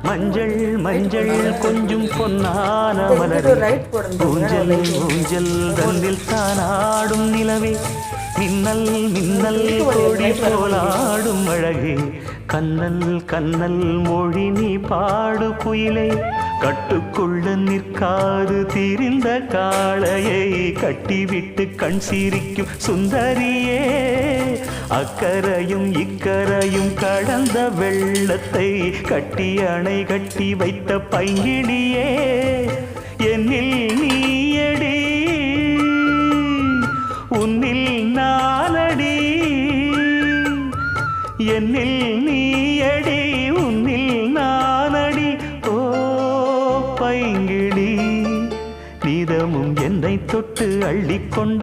மஞ்சள் மஞ்சள் கொஞ்சம் பொன்னான மலரே ஊஞ்சல் ஊஞ்சல் தன்னில் தானாடும் நிலவே மின்னல் மின்னல் கோடி போலாடும் அழகே கண்ணல் கண்ணல் மொழி நீ பாடு குயிலை கட்டுக்குள்ள நிற்காது திரிந்த காளையை கட்டிவிட்டு கண் சிரிக்கும் சுந்தரியே அக்கரையும் இக்கரையும் கடந்த வெள்ளத்தை கட்டி அணை கட்டி வைத்த பைங்கிடியே என்னில் நீயடி உன்னில் நானடி என்னில் நீயடி உன்னில் நானடி ஓ பைங்கிடி நீதமும் என்னை தொட்டு அள்ளிக்கொண்டு